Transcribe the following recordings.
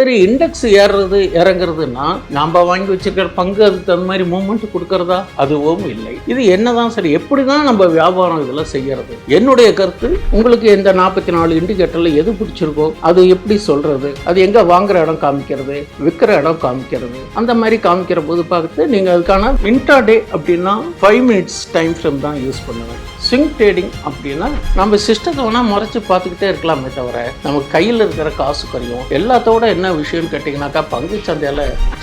சரி, இண்டெக்ஸ் ஏறுறது இறங்குறதுன்னா நாம வாங்கி வச்சிருக்கிற பங்கு அதுக்கு தகுந்த மாதிரி மூவ்மெண்ட் கொடுக்கறதா? அதுவும் இல்லை. இது என்னதான் சரி, எப்படிதான் நம்ம வியாபாரம் இதெல்லாம் செய்யறது? என்னுடைய கருத்து, உங்களுக்கு இந்த 44 இண்டிகேட்டர்ல எது பிடிச்சிருக்கோ அது எப்படி சொல்றது, அது எங்க வாங்குற இடம் காமிக்கிறது, விற்கிற இடம் காமிக்கிறது, அந்த மாதிரி காமிக்கிற போது பார்த்து நீங்க அதுக்கான இன்ட்ராடே அப்படின்னா 5 மினிட்ஸ் டைம் ஃப்ரேம் தான் யூஸ் பண்ணுவேன். ஸ்விங் ட்ரேடிங் அப்படின்னா நம்ம சிஸ்டத்தை வேணா மறைச்சு பார்த்துக்கிட்டே இருக்கலாமே தவிர நமக்கு கையில் இருக்கிற காசு குறையும். எல்லாத்தோட என்ன விஷயம்னு கேட்டிங்கனாக்கா, பங்கு சந்தையில்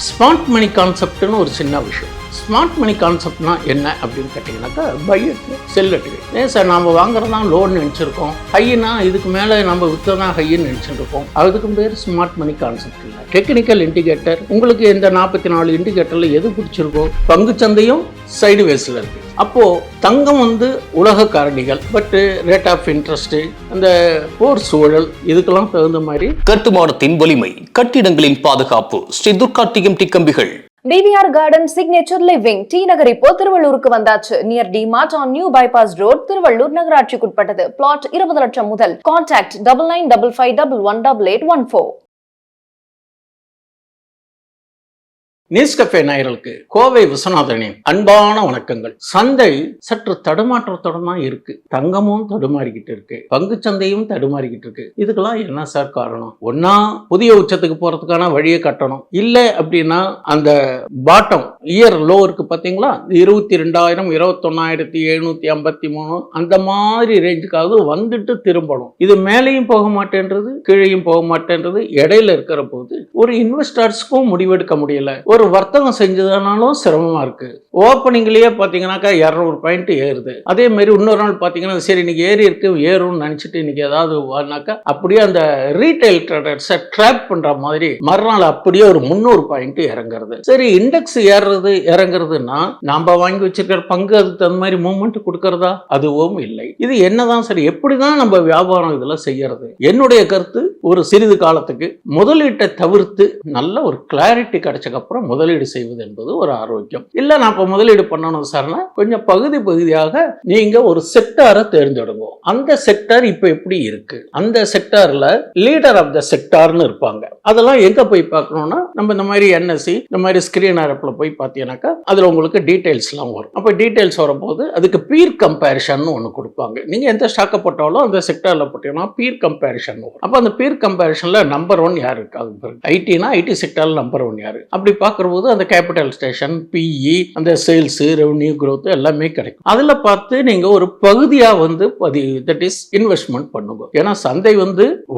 ஸ்மார்ட் மணி கான்செப்ட்னு ஒரு சின்ன விஷயம். ஸ்மார்ட் மணி கான்செப்ட்னா என்ன அப்படின்னு கேட்டிங்கனாக்கா, பை இட் செல் இட். ஏன் சார், நம்ம வாங்குறதா லோன் நினச்சிருக்கோம், ஹைனா இதுக்கு மேலே நம்ம விற்றதான் ஹைன்னு நினச்சிருக்கோம். அதுக்கு பேர் ஸ்மார்ட் மணி கான்செப்ட் இல்லை. டெக்னிக்கல் இண்டிகேட்டர், உங்களுக்கு இந்த 44 இண்டிகேட்டரில் எது பிடிச்சிருக்கோ, பங்கு சந்தையும் சைடு வேஸில் இருக்குது. அப்போது தங்கம் உலக காரணிகள், பட் ரேட் ஆஃப் இன்ட்ரெஸ்ட், அந்த போர் சூழல், இதுக்கெல்லாம் தகுந்த மாதிரி கட்டுமானத்தின் வலிமை, கட்டிடங்களின் பாதுகாப்பு. ஸ்ரீ துர்கா டிஎம்டி கம்பிகள். TVR garden signature living T Nagar இப்போ திருவள்ளூருக்கு வந்தாச்சு. Near DMart on new bypass road, Tiruvallur நகராட்சிக்குட்பட்டது. பிளாட் 20 லட்சம் முதல். கான்டாக்ட் 9955118814. நியூஸ்கஃபே நேயர்களுக்கு கோவை விஸ்வநாதனின் அன்பான வணக்கங்கள். சந்தை சற்று தடுமாற்றத்தோட தான் இருக்கு. தங்கமும் தடுமாறிக்கிட்டு இருக்கு, பங்கு சந்தையும் தடுமாறிக்கிட்டு இருக்கு. இதுக்கெல்லாம் என்ன சார் காரணம்? ஒன்னா புதிய உச்சத்துக்கு போறதுக்கான வழியை கட்டணும், இல்லை அப்படின்னா அந்த பாட்டம் இயர் லோ இருக்கு பாத்தீங்களா, 22,000 21,753 அந்த மாதிரி ரேஞ்சுக்காவது வந்துட்டு திரும்பணும். இது மேலேயும் போக மாட்டேன்றது, கீழேயும் போக மாட்டேன்றது, இடையில இருக்கிற போது ஒரு இன்வெஸ்டர்ஸ்க்கும் முடிவெடுக்க முடியல. ஒரு வர்த்தகம் செஞ்சதுனாலும் சிரமமா இருக்கு. ஓப்பனிங்லயே பாத்தீங்கன்னாக்கா 200 பாயிண்ட் ஏறுது. அதே மாதிரி இன்னொரு நாள் பாத்தீங்கன்னா, சரி இன்னைக்கு ஏறி இருக்கு, ஏறும்னு நினைச்சிட்டு இன்னைக்கு ஏதாவது அப்படியே அந்த ரீட்டைல் ட்ரேடர்ஸை ட்ராப் பண்ற மாதிரி மறுநாள் அப்படியே ஒரு 300 பாயிண்ட் இறங்குறது. சரி, இண்டெக்ஸ் ஏறுறது இறங்குறதுன்னா நாம வாங்கி வச்சிருக்கிற பங்கு அதுக்கு தகுந்த மாதிரி மூவ்மெண்ட் கொடுக்கறதா? அதுவும் இல்லை. இது என்னதான் சரி, எப்படிதான் நம்ம வியாபாரம் இதெல்லாம் செய்யறது? என்னுடைய கருத்து, ஒரு சிறிது காலத்துக்கு முதலீட்டை தவிர்த்து நல்ல ஒரு கிளாரிட்டி கிடைச்சக்கு அப்புறம் முதலீடு செய்வது என்பது ஒரு ஆரோக்கியம். இல்ல நான் இப்ப முதலீடு பண்ணணும் சார்னா, கொஞ்சம் பகுதியாக நீங்க ஒரு செக்டாரை தேர்ந்தெடுங்க. அந்த செக்டார் இப்ப எப்படி இருக்கு, அந்த செக்டார்ல லீடர் ஆஃப் த செக்டார்னு இருப்பாங்க. அதெல்லாம் எங்க போய் பார்க்கணும்னா, நம்ம இந்த மாதிரி என்எஸ்சி இந்த மாதிரி ஸ்கிரீன் ஆப்ல போய் பார்த்தீங்கன்னாக்கா அதுல உங்களுக்கு டீடைல்ஸ் எல்லாம் வரும். அப்ப டீடைல்ஸ் வரும்போது அதுக்கு பீர் கம்பேரிஷன் ஒன்று கொடுப்பாங்க. நீங்க எந்த ஸ்டாக்கை போட்டாலும் அந்த செக்டார்ல போட்டீங்கன்னா பீர் கம்பேரிஷன் வரும். அப்ப அந்த பீர் கம்பேரிஷன்ல நம்பர் 1 யாரு இருக்காங்க? ஐடினா ஐடி செக்டார்ல நம்பர் 1 யாரு? அப்படி பார்க்கும்போது அந்த கேபிட்டல் ஸ்டேஷன், பிஇ, அந்த சேல்ஸ், ரெவன்யூ growth எல்லாமே கிடைக்கும். அதில் பார்த்து நீங்கள் ஒரு பகுதியாக தட் இஸ் இன்வெஸ்ட்மெண்ட் பண்ணுங்க. ஏன்னா சந்தை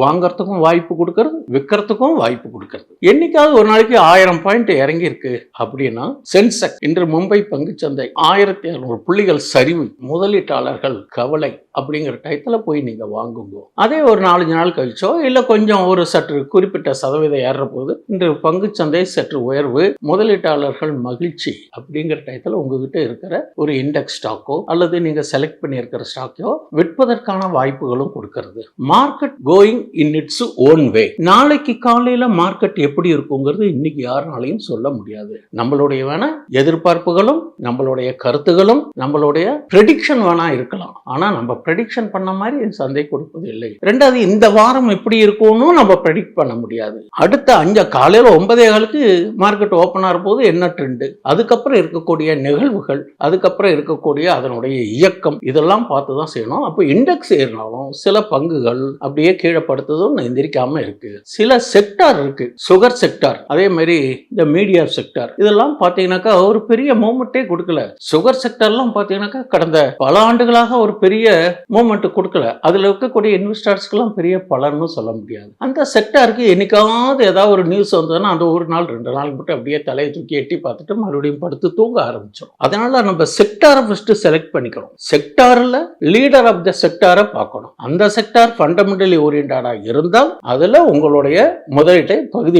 வாங்கறதுக்கும் வாய்ப்பு கொடுக்கறது, விற்கிறதுக்கும் வாய்ப்பு கொடுக்கறது. என்னைக்காவது ஒரு நாளைக்கு 1000 பாயிண்ட் இறங்கி இருக்கு அப்படின்னா, சென்செக்ஸ் இன்று மும்பை பங்குச்சந்தை 1600 புள்ளிகள் சரிவு, முதலீட்டாளர்கள் கவலை அப்படிங்கிற டயத்தில் போய் நீங்க வாங்குங்க. அதே ஒரு 4 நாள் கழிச்சோ இல்லை கொஞ்சம் ஒரு சற்று குறிப்பிட்ட சதவீதம் ஏறுற போது இன்று பங்குச்சந்தை சற்று உயர்வு, முதலீட்டாளர்கள் மகிழ்ச்சி அப்படிங்கிற டயத்தில் உங்ககிட்ட இருக்கிற ஒரு இண்டெக்ஸ் ஸ்டாக்கோ அல்லது நீங்க செலக்ட் பண்ணி இருக்கிற ஸ்டாக்கோ விற்பதற்கான வாய்ப்புகளும் கொடுக்கிறது. Market going in its own way. நாளைக்கு காலையில மார்க்கெட் எப்படி இருக்குங்கிறது இன்னைக்கு யாருனாலையும் சொல்ல முடியாது. நம்மளுடைய வேணா எதிர்பார்ப்புகளும் நம்மளுடைய கருத்துகளும் நம்மளுடைய ப்ரெடிக்ஷன் வேணா இருக்கலாம். ஆனா நம்ம ப்ரெடிக்ஷன் பண்ண மாதிரி சந்தை கொடுப்பது இல்லை. ரெண்டாவது, இந்த வாரம் எப்படி இருக்கும்னு நம்ம ப்ரெடிக்ட் பண்ண முடியாது. அடுத்த 5 காலையில 9:15 மார்க்கெட் ஓப்பன் ஆகிற போது என்ன ட்ரெண்டு, அதுக்கப்புறம் இருக்கக்கூடிய நிகழ்வுகள், அதுக்கப்புறம் இருக்கக்கூடிய அதனுடைய இயக்கம், இதெல்லாம் பார்த்து தான் செய்யணும். அப்போ இண்டெக்ஸ் ஏறினாலும் சில பங்குகள் அப்படியே கீழே படுத்ததும் எந்திரிக்காம இருக்கு. சில செக்டார் இருக்கு, சுகர் செக்டார், அதே மாதிரி இந்த மீடியா செக்டார், இதெல்லாம் பார்த்தீங்கன்னாக்கா ஒரு பெரிய மூவ்மெண்ட்டே கொடுக்கல. சுகர் செக்டார்லாம் பார்த்தீங்கன்னாக்கா கடந்த பல ஆண்டுகளாக ஒரு பெரிய மூவ்மெண்ட் கொடுக்கல. அதுல இருக்கக்கூடிய இன்வெஸ்டர்ஸ்க்கெல்லாம் பெரிய பலன்னு சொல்ல முடியாது. அந்த செக்டாருக்கு என்னைக்காவது ஏதாவது ஒரு நியூஸ் வந்ததுன்னா அந்த ஒரு நாள் 2 நாள் மட்டும் அப்படியே தலையை தூக்கி எட்டி பார்த்துட்டு மறுபடியும் படுத்து தூங்க ஆரம்பிச்சோம். அதனால நம்ம செக்டாரை ஃபர்ஸ்ட் செலக்ட் பண்ணிக்கணும். செக்டார்ல லீடர் ஆஃப் த செக்டாரை பார்க்கணும். அந்த செக்டார் ஃபண்டமெண்டலி ஓரியன்டா இருந்தால் அதுல உங்களுடைய முதலீட்டை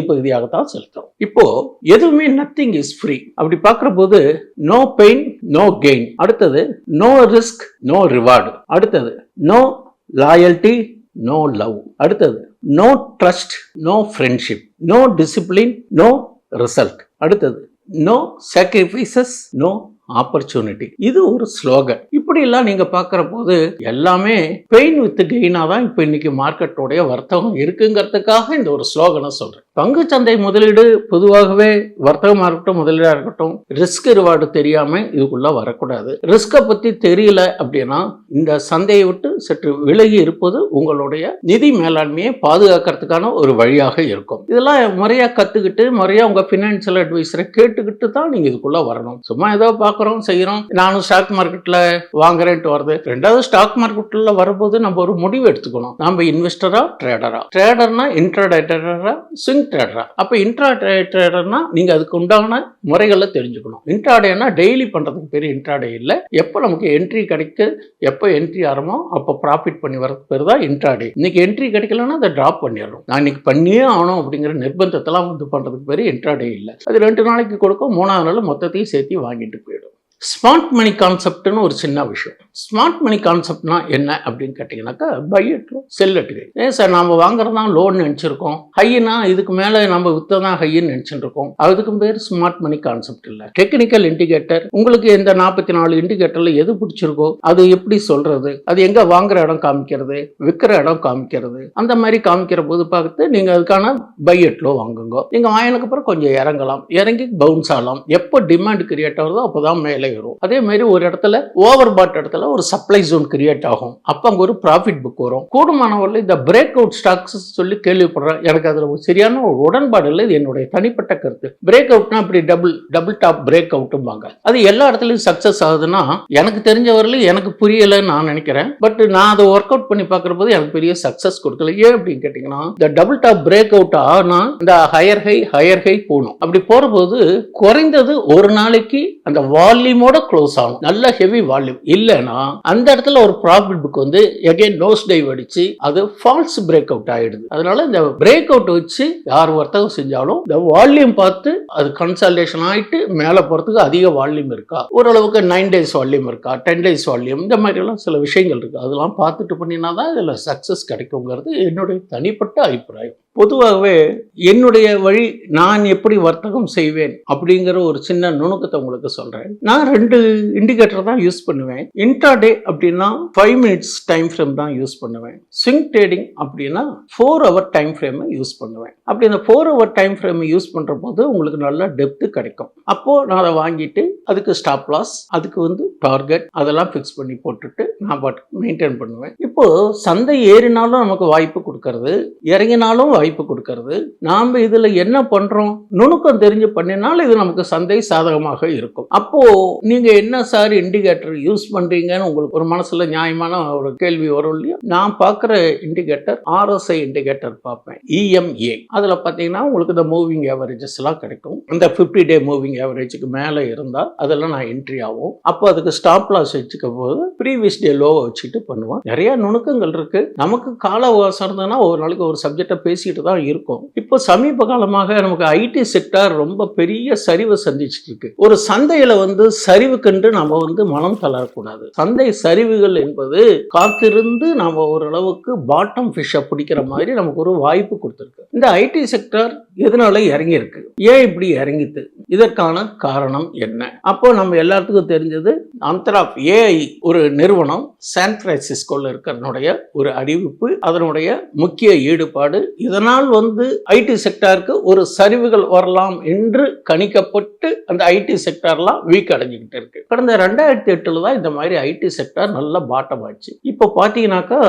பகுதியாகத்தான் செலுத்தணும். இப்போ எதுவுமே நத்திங் இஸ் ஃப்ரீ. அப்படி பார்க்கிற போது நோ பெயின் நோ கெயின், அடுத்தது நோ ரிஸ்க் நோ ரிவார்டு, அடுத்தது நோ லாயல்டி நோ லவ், அடுத்தது no trust no friendship, no discipline no result, அடுத்தது நோ சாக்ரிஃபைசஸ் நோ ஆப்பர்ச்சுனிட்டி. இது ஒரு ஸ்லோகன். இப்படி எல்லாம் நீங்க பார்க்கிற போது எல்லாமே பெயின் வித் கெயினா தான் இப்ப இன்னைக்கு மார்க்கெட்டோடைய வர்த்தகம் இருக்குங்கிறதுக்காக இந்த ஒரு ஸ்லோகனை சொல்றேன். பங்கு சந்தை முதலீடு பொதுவாகவே வர்த்தகமா இருக்கட்டும் முதலீடா இருக்கட்டும் ரிஸ்க் ரிவார்டு தெரியாம இதுக்குள்ள வரக்கூடாது. ரிஸ்கை பத்தி தெரியல அப்படின்னா இந்த சந்தையை விட்டு சற்று விலகி இருப்பது உங்களுடைய நிதி மேலாண்மையை பாதுகாக்கிறதுக்கான ஒரு வழியாக இருக்கும். இதெல்லாம் முறையா கத்துக்கிட்டு முறையா உங்க பினான்சியல் அட்வைசரை கேட்டுக்கிட்டு தான் நீங்க இதுக்குள்ள வரணும். சும்மா ஏதோ பாக்குறோம் செய்யறோம், நானும் ஸ்டாக் மார்க்கெட்ல வாங்குறேன்ட்டு வருது. ரெண்டாவது ஸ்டாக் மார்க்கெட்ல வரும்போது நம்ம ஒரு முடிவு எடுத்துக்கணும். நம்ம இன்வெஸ்டரா ட்ரேடரா? ட்ரேடர்னா இன்ட்ராடே ட்ரேடரா ஸ்விங் ட்ரேடரா? அப்ப இன்ட்ராடே ட்ரேடர்னா நீங்க அதுக்கு உண்டான முறைகளை தெரிஞ்சுக்கணும். இன்ட்ராடேனா டெய்லி பண்றதுக்கு பேர் இன்ட்ராடே இல்ல. எப்ப நமக்கு என்ட்ரி கிடைக்கு, எப்ப என்ட்ரி ஆரம்போ அப்ப ப்ராஃபிட் பண்ணி வரதுக்கு பேர் தான் இன்ட்ராடே. இன்னைக்கு என்ட்ரி கிடைக்கலன்னா அதை டிராப் பண்ணிடணும். நான் இன்னைக்கு பண்ணியே ஆகணும் அப்படிங்கிற நிர்பந்தத்தெல்லாம் வந்து பண்றதுக்கு பேர் இன்ட்ராடே இல்லை. அது 2 நாளைக்கு கொடுக்கும், 3ஆவது நாள் மொத்தத்தையும் சேர்த்து வாங்கிட்டு போயிடும். ஸ்மார்ட் மணி கான்செப்ட்னு ஒரு சின்ன விஷயம். ஸ்மார்ட் மணி கான்செப்ட்னா என்ன அப்படின்னு கேட்டிங்கனாக்கா buy it low sell it high. ஏன் சார் நம்ம வாங்குறதா லோன் நினச்சிருக்கோம், ஹைனா இதுக்கு மேலே நம்ம விற்றதான் ஹைன்னு நினச்சிட்டு இருக்கோம். அதுக்கும் பேர் ஸ்மார்ட் மணி கான்செப்ட் இல்லை. டெக்னிக்கல் இண்டிகேட்டர் உங்களுக்கு எந்த 44 இண்டிகேட்டர்ல எது பிடிச்சிருக்கோ அது எப்படி சொல்றது, அது எங்க வாங்குற இடம் காமிக்கிறது, விற்கிற இடம் காமிக்கிறது, அந்த மாதிரி காமிக்கிற போது பார்த்து நீங்க அதுக்கான பை இட் லோ வாங்குங்க. நீங்க வாங்கினதுக்கு அப்புறம் கொஞ்சம் இறங்கலாம், இறங்கி பவுன்ஸ் ஆகலாம். எப்போ டிமாண்ட் கிரியேட் ஆகுதோ அப்போதான் மேலே வரும். அதே மாதிரி ஒரு இடத்துல ஓவர் பாட் இடத்துல ஒரு சப்ளை ஜோன் கிரியேட் ஆகும். அப்ப அங்க ஒரு ப்ராஃபிட் புக் வரும். கூடுமானவர்கள் இந்த பிரேக் அவுட் ஸ்டாக்ஸ் சொல்லி கேள்விப்படுறேன். எனக்கு அதுல சரியான ஒரு உடன்பாடு இல்லை. இது என்னுடைய தனிப்பட்ட கருத்து. பிரேக் அவுட்னா அப்படி டபுள் டாப் பிரேக் அவுட்பாங்க. அது எல்லா இடத்துலயும் சக்சஸ் ஆகுதுன்னா எனக்கு தெரிஞ்சவரையிலும் எனக்கு புரியலைன்னு நான் நினைக்கிறேன். பட் நான் அதை ஒர்க் அவுட் பண்ணி பார்க்கிற போது எனக்கு பெரிய சக்சஸ் கொடுக்கல. ஏன் அப்படின்னு கேட்டீங்கன்னா இந்த டபுள் டாப் பிரேக் அவுட் ஆனா இந்த ஹையர் ஹை போகணும். அப்படி போற போது குறைந்தது ஒரு நாளைக்கு அந்த வால்யூமோட க்ளோஸ் ஆகும். நல்ல ஹெவி வால்யூம் இல்லைன்னா அந்த இடத்துல ஒரு ப்ராஃபிட் புக் வந்து எகைன் நோஸ் டைவ் அடிச்சு அது ஃபால்ஸ் பிரேக் அவுட் ஆயிடுது. அதனால இந்த பிரேக் அவுட் வச்சு யார் வர்த்தகம் செஞ்சாலும் இந்த வால்யூம் பார்த்து அது கன்சால்டேஷன் ஆயிட்டு மேல போறதுக்கு அதிக வால்யூம் இருக்கா, ஓரளவுக்கு 9 days வால்யூம் இருக்கா, 10 days வால்யூம், இந்த மாதிரி எல்லாம் சில விஷயங்கள் இருக்கு. அதெல்லாம் பார்த்துட்டு பண்ணினா தான் இதுல சக்சஸ் கிடைக்குங்கிறது என்னுடைய தனிப்பட்ட அபிப்பிராயம். பொதுவாகவே என்னுடைய வழி நான் எப்படி வர்த்தகம் செய்வேன் அப்படிங்கிற ஒரு சின்ன நுணுக்கத்தை உங்களுக்கு சொல்றேன். நான் 2 இண்டிகேட்டர் தான் யூஸ் பண்ணுவேன். இன்ட்ராடே அப்படின்னா 5 minutes டைம் ஃப்ரேம் தான் யூஸ் பண்ணுவேன். ஸ்விங் ட்ரேடிங் அப்படின்னா 4 hour டைம் ஃப்ரேமை யூஸ் பண்ணுவேன். அப்படி அந்த 4 hour டைம் ஃப்ரேமை யூஸ் பண்ற போது உங்களுக்கு நல்ல டெப்த் கிடைக்கும். அப்போ நான் அதை வாங்கிட்டு அதுக்கு ஸ்டாப் லாஸ், அதுக்கு வந்து டார்கெட் அதெல்லாம் ஃபிக்ஸ் பண்ணி போட்டுட்டு நான் மெயின்டைன் பண்ணுவேன். இப்போ சந்தை ஏறினாலும் நமக்கு வாய்ப்பு கொடுக்கறது, இறங்கினாலும் வாய்ப்பு கொடுக்கறது. நாம இதுல என்ன பண்றோம் நுணுக்கம் தெரிஞ்சு பண்ணினாலும் இது நமக்கு சந்தை சாதகமாக இருக்கும். அப்போ நீங்க என்ன சார் இண்டிகேட்டர் யூஸ் பண்றீங்கன்னு உங்களுக்கு ஒரு மனசுல நியாயமான ஒரு கேள்வி வரும் இல்லையா? நான் பார்க்குற இண்டிகேட்டர் RSI இண்டிகேட்டர் பார்ப்பேன், EMA. அதுல பாத்தீங்கன்னா உங்களுக்கு இந்த மூவிங் ஆவரேஜஸ் எல்லாம் கிடைக்கும். இந்த 50 day மூவிங் ஆவரேஜுக்கு மேல இருந்தா அதெல்லாம் நான் என்ட்ரி ஆகும். அப்போ அதுக்கு ஸ்டாப் லாஸ் வச்சுக்க போது ப்ரீவியஸ் டே லோ வச்சுட்டு பண்ணுவோம். நிறைய நுணுக்கங்கள் இருக்கு. நமக்கு கால அவகாசம் இருந்ததுன்னா ஒரு நாளைக்கு ஒரு சப்ஜெக்டை பேசிட்டு தான் இருக்கும். இப்போ சமீப காலமாக நமக்கு ஐடி செக்டார் ரொம்ப பெரிய சரிவை சந்திச்சுட்டு இருக்கு. ஒரு சந்தையில வந்து சரிவுக்கென்று நம்ம வந்து மனம் தளரக்கூடாது. சந்தை சரிவுகள் என்பது காத்திருந்து நாம ஓரளவுக்கு பாட்டம் ஃபிஷ்ஷை பிடிக்கிற மாதிரி நமக்கு ஒரு வாய்ப்பு கொடுத்துருக்கு. இந்த ஐடி செக்டார் எதனால இறங்கி இருக்கு, ஏன் இப்படி இறங்கிது, இதற்கான காரணம் என்ன? அப்போ நம்ம எல்லாத்துக்கும் தெரிஞ்சது அந்தராப் AI ஒரு நிறுவனம் சான் பிரான்சிஸ்கோல இருக்கிறனுடைய ஒரு அறிவிப்பு, அதனுடைய முக்கிய ஈடுபாடு. இதனால் வந்து ஐடி செக்டாருக்கு ஒரு சரிவுகள் வரலாம் என்று கணிக்கப்பட்டு அந்த ஐடி செக்டார்லாம் வீக் அடைஞ்சுக்கிட்டு இருக்கு. கடந்த 2008 தான் இந்த மாதிரி ஐடி செக்டார் நல்ல பாட்டம் ஆச்சு. இப்போ பார்த்தீங்கன்னாக்கா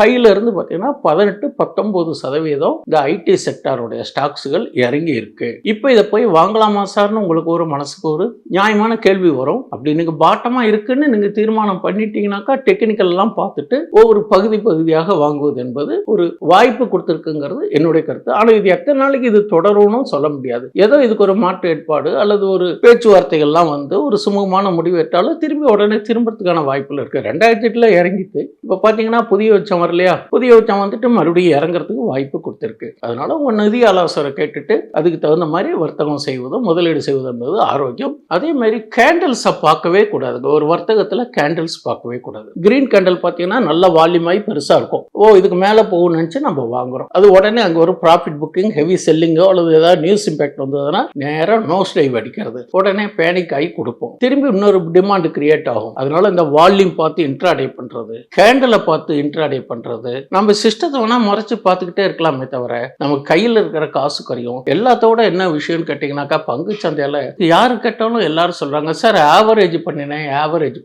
ஹைல இருந்து பார்த்தீங்கன்னா 18-19% இந்த ஐடி செக்டாருடைய ஸ்டாக்ஸுகள் இறங்கி இருக்கு. இப்போ இதை போய் வாங்கலாமா சார்னு உங்களுக்கு ஒரு மனசுக்கு ஒரு நியாயமான கேள்வி வரும். அப்படி நீங்க பாட்டமா இருக்குன்னு நீங்க தீர்மானம் பண்ணிட்டீங்கன்னாக்கா டெக்னிக்கல் எல்லாம் பார்த்துட்டு ஒவ்வொரு பகுதியாக வாங்குவது என்பது ஒரு வாய்ப்பு கொடுத்துருக்குங்கிறது என்னுடைய கருத்து. ஆனா இது எத்தனை நாளைக்கு இது தொடரும்னு சொல்ல முடியாது. ஏதோ இதுக்கு ஒரு மாற்று ஏற்பாடு அல்லது ஒரு பேச்சுவார்த்தைகள்லாம் வந்து ஒரு சுமூகமான முடிவு ஏற்றாலும் திரும்பி உடனே திரும்பறதுக்கான வாய்ப்புகள் இருக்கு. 2008 இறங்கிட்டு இப்ப பாத்தீங்கன்னா புதிய உச்சம் வரலையா, புதிய உச்சம் வந்துட்டு மறுபடியும் இறங்குறதுக்கு வாய்ப்பு கொடுத்திருக்கு. அதனால உங்க நிதி ஆலோசனை கேட்டு கேட்டுட்டு அதுக்கு தகுந்த மாதிரி வர்த்தகம் செய்வதும் முதலீடு செய்வது என்பது ஆரோக்கியம். அதே மாதிரி கேண்டில்ஸை பார்க்கவே கூடாது. ஒரு வர்த்தகத்தில் கேண்டில்ஸ் பார்க்கவே கூடாது. கிரீன் கேண்டில் பார்த்தீங்கன்னா நல்ல வால்யூமாகி பெருசாக இருக்கும். இதுக்கு மேலே போகும்னு நினச்சி நம்ம வாங்குறோம். அது உடனே அங்கே ஒரு ப்ராஃபிட் புக்கிங், ஹெவி செல்லிங்கோ அல்லது ஏதாவது நியூஸ் இம்பாக்ட் வந்ததுன்னா நேராக நோஸ் டைவ் அடிக்கிறது, உடனே பேனிக் ஆகி கொடுப்போம். திரும்பி இன்னொரு டிமாண்ட் கிரியேட் ஆகும். அதனால இந்த வால்யூம் பார்த்து இன்ட்ராடே பண்றது, கேண்டிலை பார்த்து இன்ட்ராடே பண்றது, நம்ம சிஸ்டத்தை வேணா முறைச்சு பார்த்துக்கிட்டே இருக்கலாமே தவிர நமக்கு கையில் இருக்கிற காசு குறையும். எல்லாத்தோட என்ன விஷயம்னு கேட்டீங்கன்னாக்கா, பங்கு சந்தையில யாரு கேட்டாலும் எல்லாரும் சொல்றாங்க, சார் ஆவரேஜ் பண்ணினேன். ஆவரேஜ்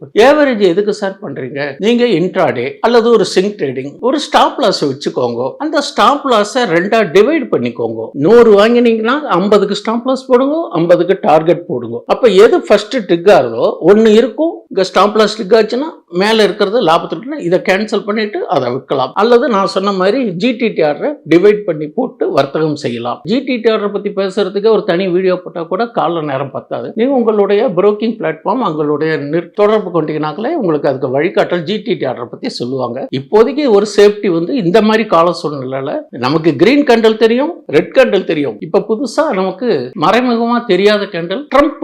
எதுக்கு சார் பண்றீங்க? நீங்க இன்ட்ராடே அல்லது ஒரு சிங்க் ட்ரேடிங், ஒரு ஸ்டாப் லாஸ் வச்சுக்கோங்க. அந்த ஸ்டாப் லாஸை ரெண்டா டிவைட் பண்ணிக்கோங்க. 100 வாங்கினீங்கன்னா 50க்கு ஸ்டாப் லாஸ் போடுங்க, 50க்கு டார்கெட் போடுங்க. அப்ப எது ஃபர்ஸ்ட் ட்ரிக் ஆகுதோ ஒன்னு இருக்கும். இங்க ஸ்டாப் லாஸ் ட்ரிக் ஆச்சுன்னா மேல இருக்கிறது லாபத்துல இதை கேன்சல் பண்ணிட்டு அதை விற்கலாம். அல்லது நான் சொன்ன மாதிரி GTTR டிவைட் பண்ணி போட்டு வர்த்தகம் செய்யலாம். GTTR பத்தி பேசுறதுக்கு ஒரு தனி வீடியோ போட்டா கூட கால நேரம் பத்தாது. நீங்க உங்களுடைய புரோக்கிங் பிளாட்ஃபார்ம் உங்களுடைய தொடர்பு கொண்டீங்கன்னாக்களே உங்களுக்கு அதுக்கு வழிகாட்டல் GTTR பத்தி சொல்லுவாங்க. இப்போதைக்கு ஒரு சேஃப்டி இந்த மாதிரி கால சூழ்நிலையில நமக்கு கிரீன் கேண்டில் தெரியும், ரெட் கேண்டில் தெரியும். இப்ப புதுசா நமக்கு மறைமுகமா தெரியாத கேண்டில் ட்ரம்ப்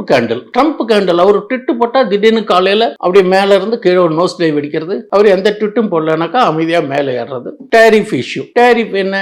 கேண்டில். அவர் ட்விட்டு போட்டா திடீர்னு காலையில அப்படியே மேல இருந்து கீழே ஒரு நோஸ் டைவ் அடிக்கிறது. அவர் எந்த ட்விட்டும் போடலனாக்கா அமைதியா மேலே ஏறுறது. Tariff issue. டேரிஃப் என்ன,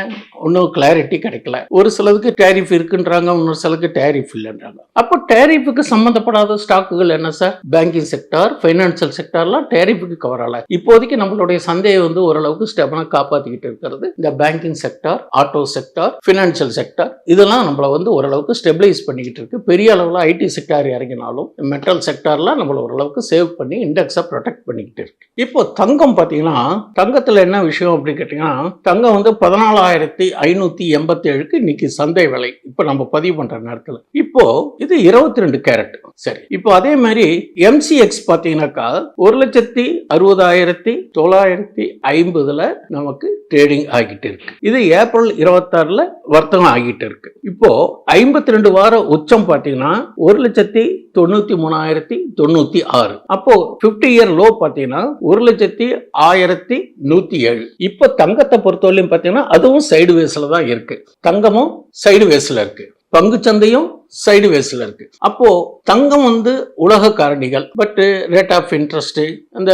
ஒன்னும் கிளாரிட்டி கிடைக்கல. ஒரு சிலருக்கு டேரிஃப் இருக்குன்றாங்க, இன்னொரு சிலருக்கு டேரிஃப் இல்லைன்றாங்க. அப்போ டேரிஃபுக்கு சம்பந்தப்படாத ஸ்டாக்குகள் என்ன சார்? பேங்கிங் செக்டார், பைனான்சியல் செக்டார்லாம் டேரிஃபுக்கு கவர் ஆகல. இப்போதைக்கு நம்மளுடைய சந்தையை ஓரளவுக்கு ஸ்டெபனா காப்பாத்திக்கிட்டு இருக்கிறது இந்த banking sector, auto sector, financial sector. இதெல்லாம் நம்மள ஓரளவுக்கு ஸ்டெபிலைஸ் பண்ணிக்கிட்டு இருக்கு. பெரிய அளவில் IT செக்டார் இறங்கினாலும் மெட்டல் செக்டார்லாம் நம்மள ஓரளவுக்கு சேவ் பண்ணி இண்டெக்ஸை ப்ரொடெக்ட் பண்ணிக்கிட்டு இருக்கு. இப்போ தங்கம் பார்த்தீங்கன்னா, தங்கத்தில் என்ன விஷயம் அப்படின்னு கேட்டீங்கன்னா, தங்கம் 14,587க்கு இன்னைக்கு சந்தை விலை. இப்போ நம்ம பதிவு பண்ற நேரத்தில் இப்போ இது 22 கேரட். சரி, இப்போ அதே மாதிரி MCX பார்த்தீங்கன்னாக்கா 1,60,950 நமக்கு ட்ரேடிங் ஆகிட்டு இருக்கு. இது ஏப்ரல் 26 வர்த்தகம் ஆகிட்டு இருக்கு. இப்போ 52 வார உச்சம் பார்த்தீங்கன்னா 1,93,096. அப்போ 50 இயர் லோ பார்த்தீங்கன்னா 1,01,107. இப்போ தங்கத்தை பொறுத்தவரையும் பார்த்தீங்கன்னா அதுவும் சைடு வேஸ்ல தான் இருக்கு. தங்கமும் சைடு வேஸ்ல இருக்கு, பங்கு சந்தையும் சைடு வேஸ்ல இருக்கு. அப்போ தங்கம் உலக காரணிகள், பட் ரேட் ஆஃப் இன்ட்ரெஸ்ட், அந்த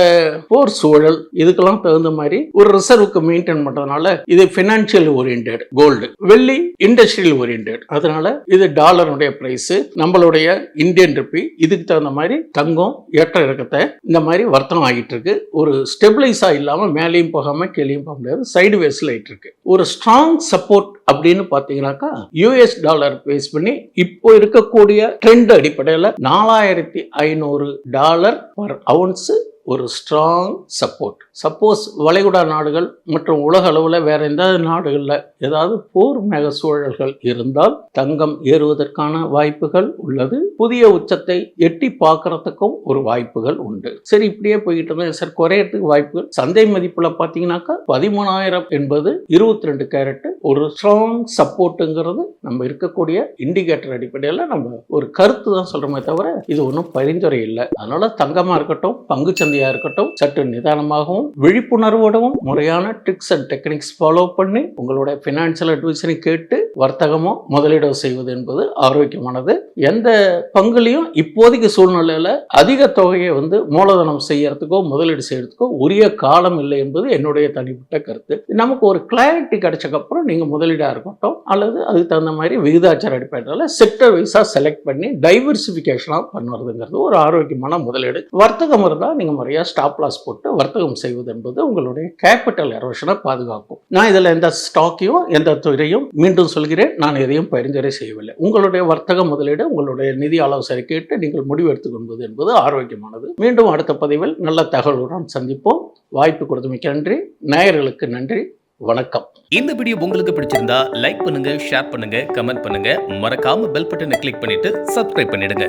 போர் சூழல், இதுக்கெல்லாம் தகுந்த மாதிரி ஒரு ரிசர்வுக்கு மெயின்டைன் பண்றதுனால இது பினான்சியல் ஓரியன்டட் கோல்டு, வெள்ளி இண்டஸ்ட்ரியல் ஓரியன்டட். அதனால இது டாலருடைய பிரைஸ், நம்மளுடைய இந்தியன் ருப்பி, இதுக்கு தகுந்த மாதிரி தங்கம் ஏற்ற இறக்கத்தை இந்த மாதிரி வர்த்தகம் ஆகிட்டு இருக்கு. ஒரு ஸ்டெபிளைஸா இல்லாம மேலேயும் போகாம கீழேயும் போக முடியாது, சைடு வேஸ்ல ஆயிட்டு இருக்கு. ஒரு ஸ்ட்ராங் சப்போர்ட் அப்படின்னு பாத்தீங்கன்னாக்கா US டாலர் பேஸ் பண்ணி இப்போ இருக்கக்கூடிய ட்ரெண்ட் அடிப்படையில் $4,500 பர் அவுன்ஸ் ஒரு ஸ்ட்ராங் சப்போர்ட். சப்போஸ் வளைகுடா நாடுகள் மற்றும் உலக அளவில் வேற எந்த நாடுகளில் ஏதாவது போர் மேக சூழல்கள் இருந்தால் தங்கம் ஏறுவதற்கான வாய்ப்புகள் உள்ளது. புதிய உச்சத்தை எட்டி பார்க்கறதுக்கும் ஒரு வாய்ப்புகள் உண்டு. சரி, இப்படியே போய்கிட்டு சார் குறையறதுக்கு வாய்ப்புகள். சந்தை மதிப்புல பார்த்தீங்கன்னாக்கா 13,000 என்பது 22 கேரட் ஒரு ஸ்ட்ராங் சப்போர்ட்டுங்கிறது நம்ம இருக்கக்கூடிய இண்டிகேட்டர் அடிப்படையில் நம்ம ஒரு கருத்து தான் சொல்றோமே தவிர இது ஒன்றும் பரிந்துரை இல்லை. அதனால தங்கமா இருக்கட்டும், பங்கு சந்தையா இருக்கட்டும், சற்று நிதானமாகவும் விழிப்புணர்வோடவும் முறையான ட்ரிக்ஸ் அண்ட் டெக்னிக்ஸ் ஃபாலோ பண்ணி உங்களுடைய பினான்சியல் அட்வைசரை கேட்டு வர்த்தகமோ முதலீடோ செய்வது என்பது ஆரோக்கியமானது. எந்த பங்குலையும் இப்போதைக்கு சூழ்நிலையில அதிக தொகையை மூலதனம் செய்யறதுக்கோ முதலீடு செய்யறதுக்கோ உரிய காலம் இல்லை என்பது என்னுடைய தனிப்பட்ட கருத்து. நமக்கு ஒரு கிளாரிட்டி கிடைச்சக்கப்புறம் நீங்க முதலீடா இருக்கட்டும் அல்லது அதுக்கு தகுந்த மாதிரி விகிதாச்சார அடிப்படையில் செக்டர் வைஸா செலக்ட் பண்ணி டைவர்சிபிகேஷனா பண்ணுறதுங்கிறது ஒரு ஆரோக்கியமான முதலீடு. வர்த்தகம் இருந்தால் நீங்க முறையா ஸ்டாப் லாஸ் போட்டு வர்த்தகம் செய்வது என்பது உங்களுடைய கேபிட்டல் எரோஷனை பாதுகாக்கும். நான் இதில் எந்த ஸ்டாக்கையும் எந்த துறையும் மீண்டும் சொல்கிறேன், நான் எதையும் பரிந்துரை செய்யவில்லை. உங்களுடைய வர்த்தக முதலீடு உங்களுடைய நிதி ஆலோசனை கேட்டு நீங்கள் முடிவு எடுத்துக் கொள்வது என்பது ஆரோக்கியமானது. மீண்டும் அடுத்த பதிவில் நல்ல தகவலுடன் சந்திப்போம். வாய்ப்பு கொடுத்தமைக்கு நன்றி. நேயர்களுக்கு நன்றி. வணக்கம். இந்த வீடியோ உங்களுக்கு பிடிச்சிருந்தா லைக் பண்ணுங்க, ஷேர் பண்ணுங்க, கமெண்ட் பண்ணுங்க. மறக்காம பெல் பட்டனை கிளிக் பண்ணிட்டு சப்ஸ்கிரைப் பண்ணிடுங்க.